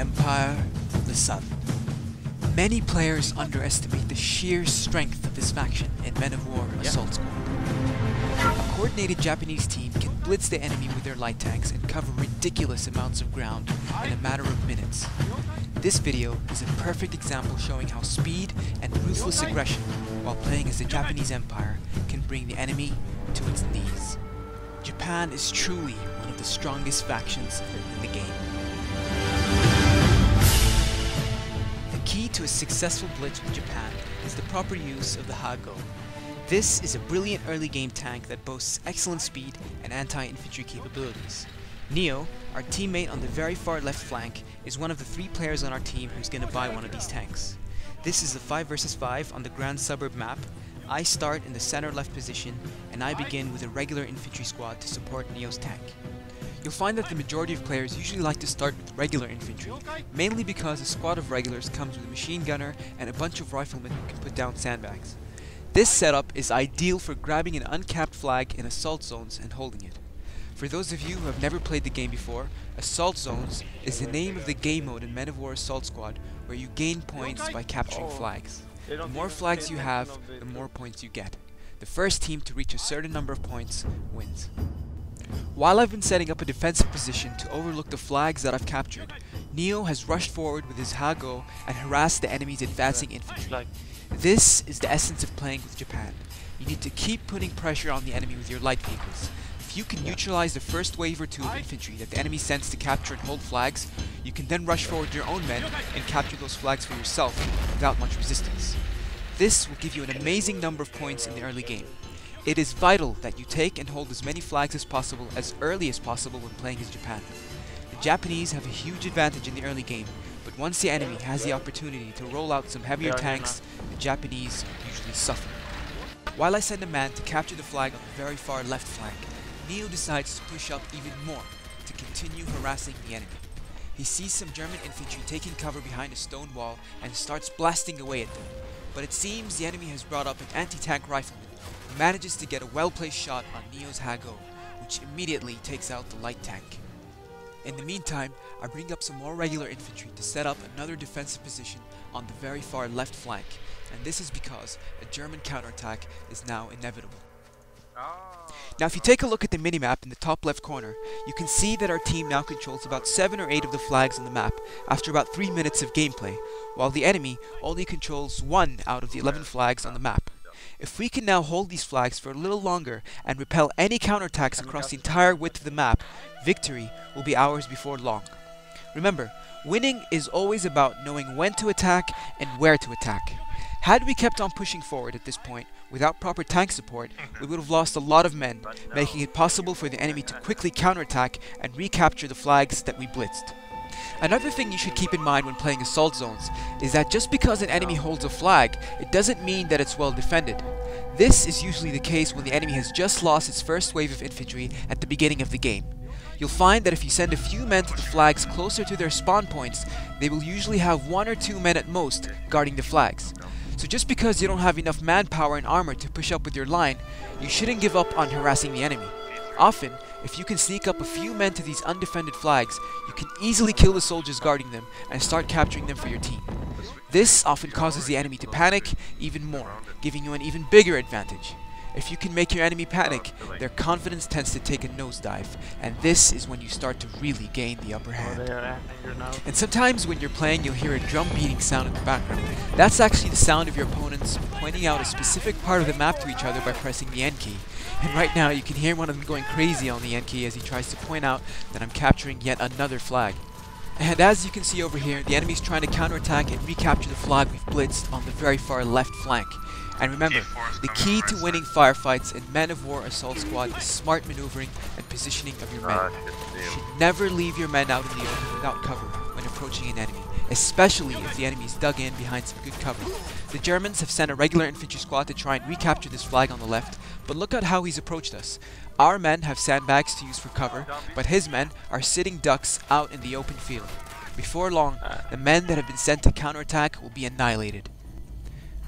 Empire of the Sun. Many players underestimate the sheer strength of this faction in Men of War Assault Squad. A coordinated Japanese team can blitz the enemy with their light tanks and cover ridiculous amounts of ground in a matter of minutes. This video is a perfect example showing how speed and ruthless aggression while playing as the Japanese Empire can bring the enemy to its knees. Japan is truly one of the strongest factions in the game. The key to a successful blitz with Japan is the proper use of the Hago. This is a brilliant early game tank that boasts excellent speed and anti-infantry capabilities. Neo, our teammate on the very far left flank, is one of the 3 players on our team who's going to buy one of these tanks. This is a 5 vs 5 on the Grand Suburb Map. I start in the center left position, and I begin with a regular infantry squad to support Neo's tank. You'll find that the majority of players usually like to start with regular infantry, mainly because a squad of regulars comes with a machine gunner and a bunch of riflemen who can put down sandbags. This setup is ideal for grabbing an uncapped flag in assault zones and holding it. For those of you who have never played the game before, Assault Zones is the name of the game mode in Men of War Assault Squad where you gain points by capturing flags. The more flags you have, the more points you get. The first team to reach a certain number of points wins. While I've been setting up a defensive position to overlook the flags that I've captured, Neo has rushed forward with his Hago and harassed the enemy's advancing infantry. This is the essence of playing with Japan. You need to keep putting pressure on the enemy with your light vehicles. If you can neutralize the first wave or 2 of infantry that the enemy sends to capture and hold flags, you can then rush forward your own men and capture those flags for yourself without much resistance. This will give you an amazing number of points in the early game. It is vital that you take and hold as many flags as possible as early as possible when playing as Japan. The Japanese have a huge advantage in the early game, but once the enemy has the opportunity to roll out some heavier tanks, the Japanese usually suffer. While I send a man to capture the flag on the very far left flank, Neo decides to push up even more to continue harassing the enemy. He sees some German infantry taking cover behind a stone wall and starts blasting away at them. But it seems the enemy has brought up an anti-tank rifleman who manages to get a well-placed shot on Neo's Hago, which immediately takes out the light tank. In the meantime, I bring up some more regular infantry to set up another defensive position on the very far left flank, and this is because a German counterattack is now inevitable. Now if you take a look at the minimap in the top left corner, you can see that our team now controls about 7 or 8 of the flags on the map after about 3 minutes of gameplay, while the enemy only controls 1 out of the 11 flags on the map. If we can now hold these flags for a little longer and repel any counterattacks across the entire width of the map, victory will be ours before long. Remember, winning is always about knowing when to attack and where to attack. Had we kept on pushing forward at this point without proper tank support, we would have lost a lot of men, making it possible for the enemy to quickly counterattack and recapture the flags that we blitzed. Another thing you should keep in mind when playing assault zones is that just because an enemy holds a flag, it doesn't mean that it's well defended. This is usually the case when the enemy has just lost its first wave of infantry at the beginning of the game. You'll find that if you send a few men to the flags closer to their spawn points, they will usually have 1 or 2 men at most guarding the flags. So just because you don't have enough manpower and armor to push up with your line, you shouldn't give up on harassing the enemy. Often, if you can sneak up a few men to these undefended flags, you can easily kill the soldiers guarding them and start capturing them for your team. This often causes the enemy to panic even more, giving you an even bigger advantage. If you can make your enemy panic, their confidence tends to take a nosedive, and this is when you start to really gain the upper hand. And sometimes when you're playing, you'll hear a drum beating sound in the background. That's actually the sound of your opponents pointing out a specific part of the map to each other by pressing the N key. And right now you can hear one of them going crazy on the N key as he tries to point out that I'm capturing yet another flag. And as you can see over here, the enemy's trying to counterattack and recapture the flag we've blitzed on the very far left flank. And remember, the key to winning firefights in Men of War Assault Squad is smart maneuvering and positioning of your men. You should never leave your men out in the open without cover when approaching an enemy, especially if the enemy is dug in behind some good cover. The Germans have sent a regular infantry squad to try and recapture this flag on the left, but look at how he's approached us. Our men have sandbags to use for cover, but his men are sitting ducks out in the open field. Before long, the men that have been sent to counterattack will be annihilated.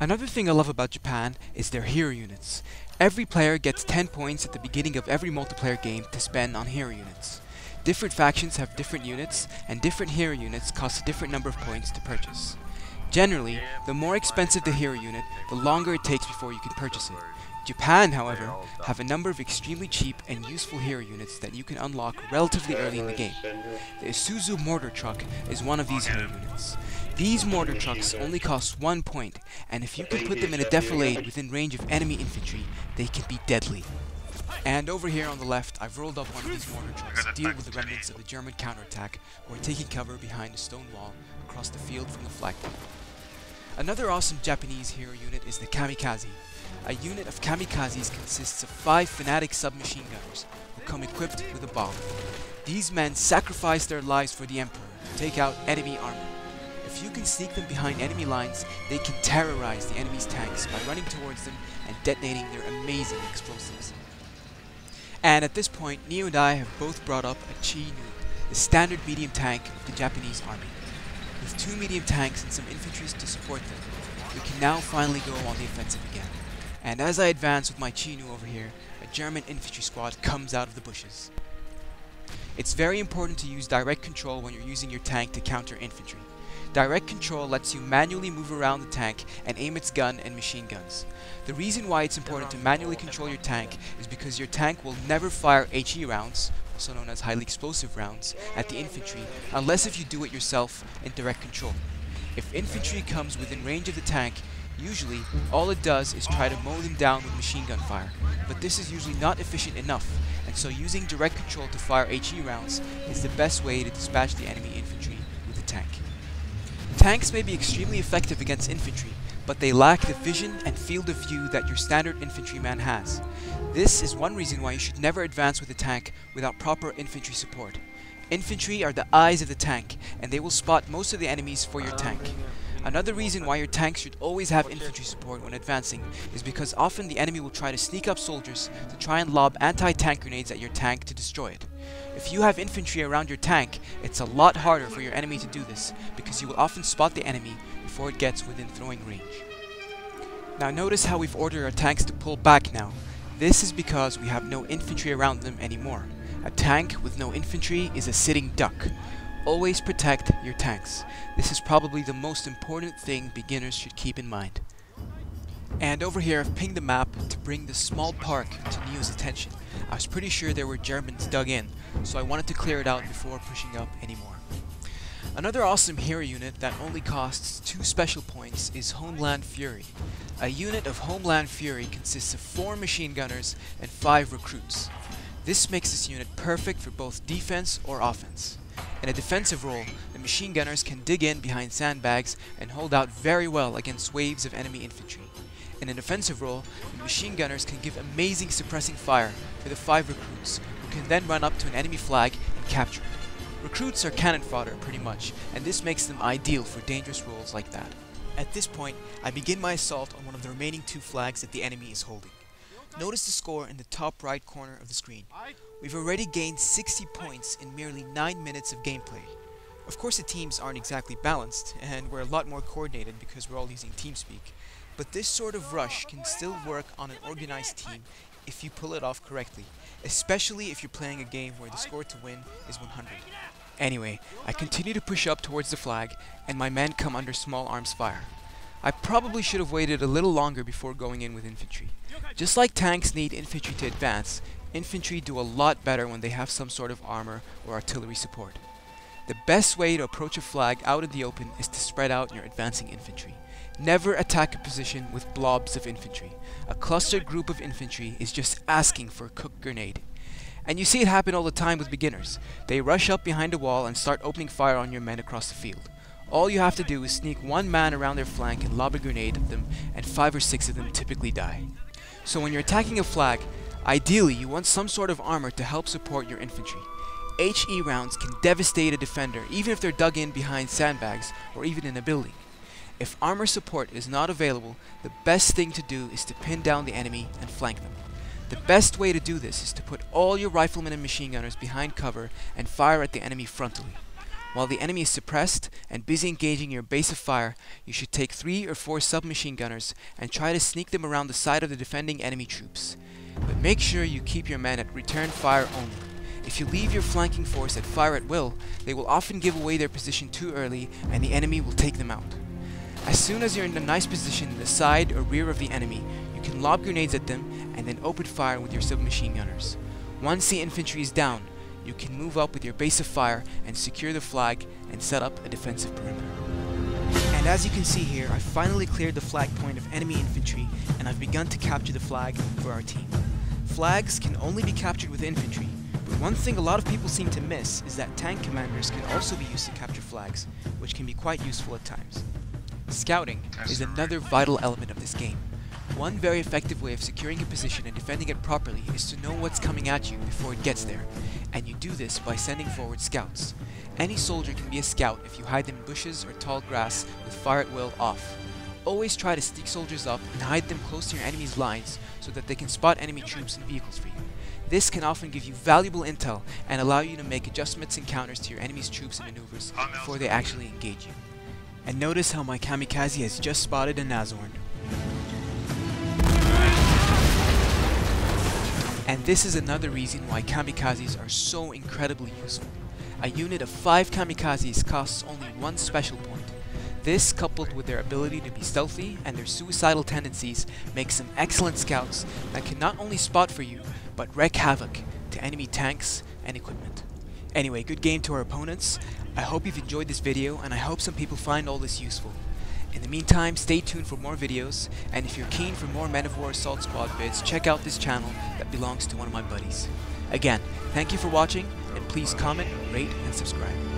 Another thing I love about Japan is their hero units. Every player gets 10 points at the beginning of every multiplayer game to spend on hero units. Different factions have different units, and different hero units cost a different number of points to purchase. Generally, the more expensive the hero unit, the longer it takes before you can purchase it. Japan, however, have a number of extremely cheap and useful hero units that you can unlock relatively early in the game. The Isuzu mortar truck is one of these hero units. These mortar trucks only cost 1 point, and if you can put them in a defilade within range of enemy infantry, they can be deadly. And over here on the left, I've rolled up one of these mortar trucks to deal with the remnants of the German counterattack who are taking cover behind a stone wall across the field from the flagpole. Another awesome Japanese hero unit is the Kamikaze. A unit of kamikazes consists of 5 fanatic submachine gunners who come equipped with a bomb. These men sacrifice their lives for the Emperor to take out enemy armor. If you can sneak them behind enemy lines, they can terrorize the enemy's tanks by running towards them and detonating their amazing explosives. And at this point, Neo and I have both brought up a Chi-Nu, the standard medium tank of the Japanese army. With 2 medium tanks and some infantry to support them, we can now finally go on the offensive again. And as I advance with my Chi-Nu over here, a German infantry squad comes out of the bushes. It's very important to use direct control when you're using your tank to counter infantry. Direct control lets you manually move around the tank and aim its gun and machine guns. The reason why it's important to manually control your tank is because your tank will never fire HE rounds, also known as highly explosive rounds, at the infantry unless if you do it yourself in direct control. If infantry comes within range of the tank, usually all it does is try to mow them down with machine gun fire, but this is usually not efficient enough, and so using direct control to fire HE rounds is the best way to dispatch the enemy infantry with the tank. Tanks may be extremely effective against infantry, but they lack the vision and field of view that your standard infantryman has. This is one reason why you should never advance with a tank without proper infantry support. Infantry are the eyes of the tank, and they will spot most of the enemies for your tank. Another reason why your tank should always have infantry support when advancing is because often the enemy will try to sneak up soldiers to try and lob anti-tank grenades at your tank to destroy it. If you have infantry around your tank, it's a lot harder for your enemy to do this because you will often spot the enemy before it gets within throwing range. Now notice how we've ordered our tanks to pull back now. This is because we have no infantry around them anymore. A tank with no infantry is a sitting duck. Always protect your tanks. This is probably the most important thing beginners should keep in mind. And over here I've pinged the map to bring this small park to Neo's attention. I was pretty sure there were Germans dug in, so I wanted to clear it out before pushing up anymore. Another awesome hero unit that only costs 2 special points is Homeland Fury. A unit of Homeland Fury consists of 4 machine gunners and 5 recruits. This makes this unit perfect for both defense or offense. In a defensive role, the machine gunners can dig in behind sandbags and hold out very well against waves of enemy infantry. In an offensive role, the machine gunners can give amazing suppressing fire for the 5 recruits, who can then run up to an enemy flag and capture it. Recruits are cannon fodder pretty much, and this makes them ideal for dangerous roles like that. At this point, I begin my assault on one of the remaining 2 flags that the enemy is holding. Notice the score in the top right corner of the screen. We've already gained 60 points in merely 9 minutes of gameplay. Of course the teams aren't exactly balanced, and we're a lot more coordinated because we're all using TeamSpeak, but this sort of rush can still work on an organized team if you pull it off correctly, especially if you're playing a game where the score to win is 100. Anyway, I continue to push up towards the flag, and my men come under small arms fire. I probably should have waited a little longer before going in with infantry. Just like tanks need infantry to advance, infantry do a lot better when they have some sort of armor or artillery support. The best way to approach a flag out in the open is to spread out your advancing infantry. Never attack a position with blobs of infantry. A clustered group of infantry is just asking for a cooked grenade. And you see it happen all the time with beginners. They rush up behind a wall and start opening fire on your men across the field. All you have to do is sneak one man around their flank and lob a grenade at them, and 5 or 6 of them typically die. So when you're attacking a flag, ideally you want some sort of armor to help support your infantry. HE rounds can devastate a defender even if they're dug in behind sandbags or even in a building. If armor support is not available, the best thing to do is to pin down the enemy and flank them. The best way to do this is to put all your riflemen and machine gunners behind cover and fire at the enemy frontally. While the enemy is suppressed and busy engaging your base of fire, you should take 3 or 4 submachine gunners and try to sneak them around the side of the defending enemy troops. But make sure you keep your men at return fire only. If you leave your flanking force at fire at will, they will often give away their position too early and the enemy will take them out. As soon as you're in a nice position in the side or rear of the enemy, you can lob grenades at them and then open fire with your submachine gunners. Once the infantry is down, you can move up with your base of fire and secure the flag and set up a defensive perimeter. And as you can see here, I finally cleared the flag point of enemy infantry and I've begun to capture the flag for our team. Flags can only be captured with infantry, but one thing a lot of people seem to miss is that tank commanders can also be used to capture flags, which can be quite useful at times. Scouting is another vital element of this game. One very effective way of securing a position and defending it properly is to know what's coming at you before it gets there, and you do this by sending forward scouts. Any soldier can be a scout if you hide them in bushes or tall grass with fire at will off. Always try to sneak soldiers up and hide them close to your enemy's lines so that they can spot enemy troops and vehicles for you. This can often give you valuable intel and allow you to make adjustments and counters to your enemy's troops and maneuvers before they actually engage you. And notice how my kamikaze has just spotted a Nazorn. And this is another reason why kamikazes are so incredibly useful. A unit of 5 kamikazes costs only 1 special point. This, coupled with their ability to be stealthy and their suicidal tendencies, makes them excellent scouts that can not only spot for you, but wreak havoc to enemy tanks and equipment. Anyway, good game to our opponents. I hope you've enjoyed this video, and I hope some people find all this useful. In the meantime, stay tuned for more videos, and if you're keen for more Men of War Assault Squad vids, check out this channel that belongs to one of my buddies. Again, thank you for watching, and please comment, rate, and subscribe.